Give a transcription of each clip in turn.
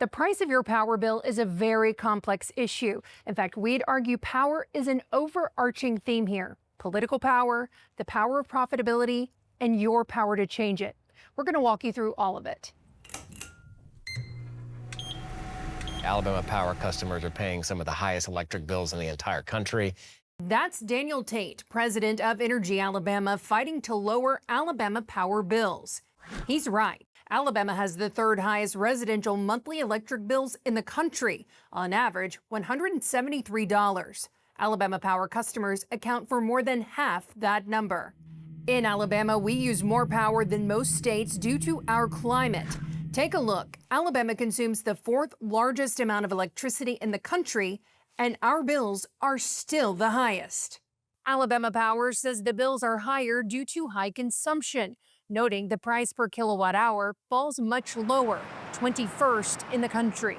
The price of your power bill is a very complex issue. In fact, we'd argue power is an overarching theme here. Political power, the power of profitability, and your power to change it. We're going to walk you through all of it. Alabama Power customers are paying some of the highest electric bills in the entire country. That's Daniel Tate, president of Energy Alabama, fighting to lower Alabama power bills. He's right. Alabama has the third highest residential monthly electric bills in the country, on average $173. Alabama Power customers account for more than half that number. In Alabama, we use more power than most states due to our climate. Take a look. Alabama consumes the fourth largest amount of electricity in the country, and our bills are still the highest. Alabama Power says the bills are higher due to high consumption, noting the price per kilowatt hour falls much lower, 21st in the country.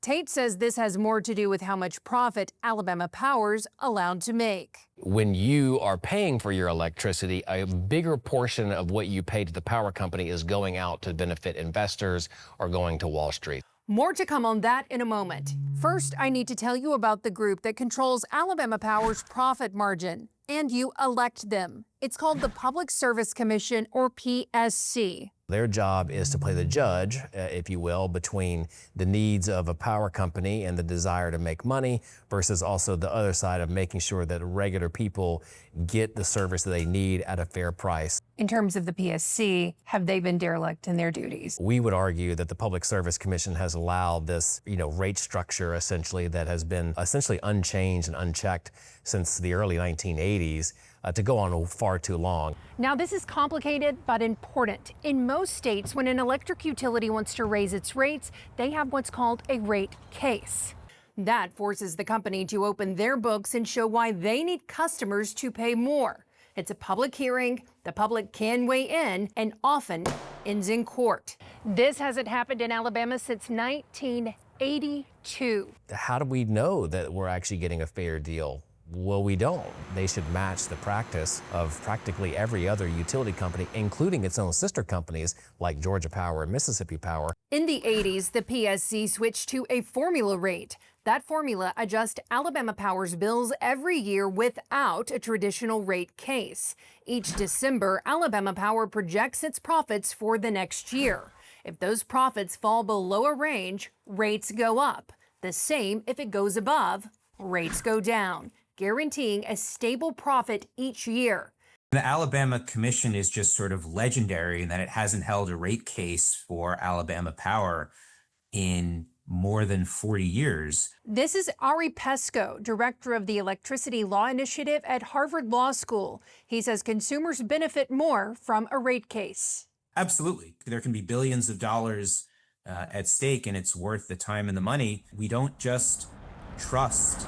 Tate says this has more to do with how much profit Alabama Power's allowed to make. When you are paying for your electricity, a bigger portion of what you pay to the power company is going out to benefit investors or going to Wall Street. More to come on that in a moment. First, I need to tell you about the group that controls Alabama Power's profit margin, and you elect them. It's called the Public Service Commission, or PSC. Their job is to play the judge, if you will, between the needs of a power company and the desire to make money versus also the other side of making sure that regular people get the service that they need at a fair price. In terms of the PSC, have they been derelict in their duties? We would argue that the Public Service Commission has allowed this, rate structure essentially that has been essentially unchanged and unchecked since the early 1980s to go on far too long. Now, this is complicated but important. In most states, when an electric utility wants to raise its rates, they have what's called a rate case. That forces the company to open their books and show why they need customers to pay more. It's a public hearing, the public can weigh in, and often ends in court. This hasn't happened in Alabama since 1982. How do we know that we're actually getting a fair deal? Well, we don't. They should match the practice of practically every other utility company, including its own sister companies like Georgia Power and Mississippi Power. In the 80s, the PSC switched to a formula rate. That formula adjusts Alabama Power's bills every year without a traditional rate case. Each December, Alabama Power projects its profits for the next year. If those profits fall below a range, rates go up. The same if it goes above, rates go down, guaranteeing a stable profit each year. The Alabama Commission is just sort of legendary in that it hasn't held a rate case for Alabama Power in more than 40 years. This is Ari Pesco, director of the Electricity Law Initiative at Harvard Law School. He says consumers benefit more from a rate case. Absolutely. There can be billions of dollars at stake, and it's worth the time and the money. We don't just trust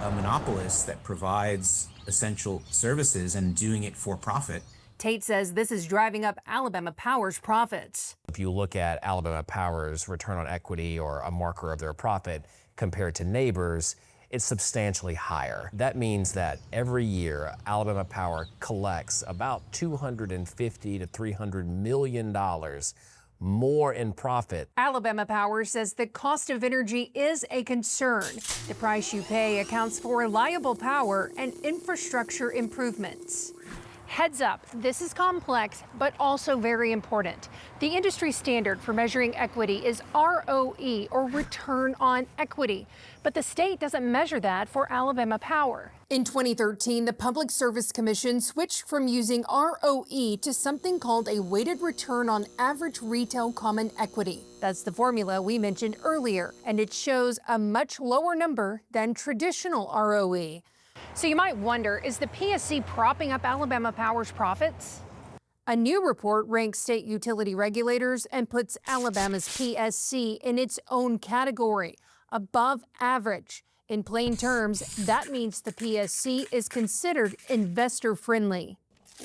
a monopolist that provides essential services and doing it for profit. Tate says this is driving up Alabama Power's profits. If you look at Alabama Power's return on equity or a marker of their profit compared to neighbors, it's substantially higher. That means that every year Alabama Power collects about $250 to $300 million more in profit. Alabama Power says the cost of energy is a concern. The price you pay accounts for reliable power and infrastructure improvements. Heads up, this is complex, but also very important. The industry standard for measuring equity is ROE, or return on equity. But the state doesn't measure that for Alabama Power. In 2013, the Public Service Commission switched from using ROE to something called a weighted return on average retail common equity. That's the formula we mentioned earlier, and it shows a much lower number than traditional ROE. So you might wonder, is the PSC propping up Alabama Power's profits? A new report ranks state utility regulators and puts Alabama's PSC in its own category, above average. In plain terms, that means the PSC is considered investor-friendly.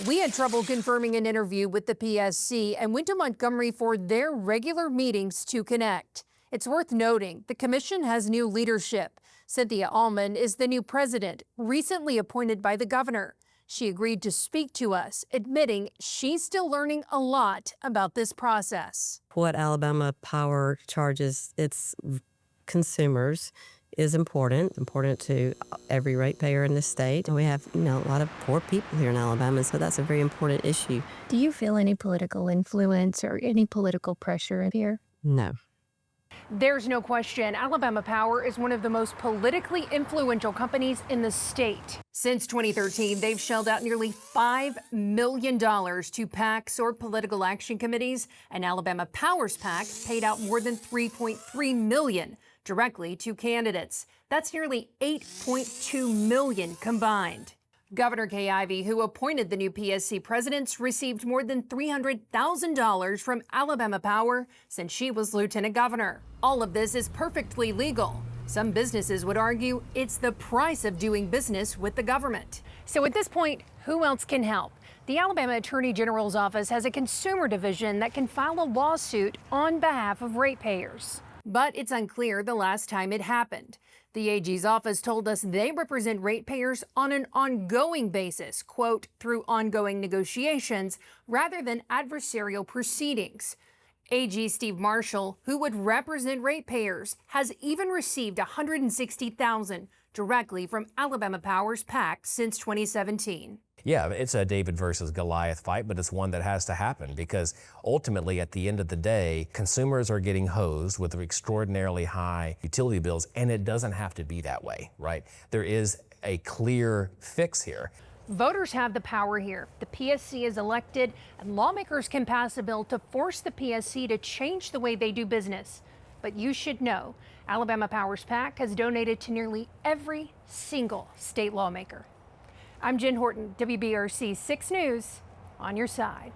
We had trouble confirming an interview with the PSC and went to Montgomery for their regular meetings to connect. It's worth noting the commission has new leadership. Cynthia Allman is the new president, recently appointed by the governor. She agreed to speak to us, admitting she's still learning a lot about this process. What Alabama Power charges its consumers is important to every ratepayer in the state. We have, a lot of poor people here in Alabama, so that's a very important issue. Do you feel any political influence or any political pressure here? No. There's no question Alabama Power is one of the most politically influential companies in the state. Since 2013, they've shelled out nearly $5 million to PACs or political action committees, and Alabama Power's PAC paid out more than $3.3 million directly to candidates. That's nearly $8.2 million combined. Governor Kay Ivey, who appointed the new PSC presidents, received more than $300,000 from Alabama Power since she was lieutenant governor. All of this is perfectly legal. Some businesses would argue it's the price of doing business with the government. So at this point, who else can help? The Alabama Attorney General's office has a consumer division that can file a lawsuit on behalf of ratepayers. But it's unclear the last time it happened. The AG's office told us they represent ratepayers on an ongoing basis, quote, through ongoing negotiations rather than adversarial proceedings. AG Steve Marshall, who would represent ratepayers, has even received $160,000 directly from Alabama Power's PAC since 2017. Yeah, it's a David versus Goliath fight, but it's one that has to happen because ultimately, at the end of the day, consumers are getting hosed with extraordinarily high utility bills, and it doesn't have to be that way, right? There is a clear fix here. Voters have the power here. The PSC is elected, and lawmakers can pass a bill to force the PSC to change the way they do business. But you should know, Alabama Power's PAC has donated to nearly every single state lawmaker. I'm Jen Horton, WBRC 6 News, on your side.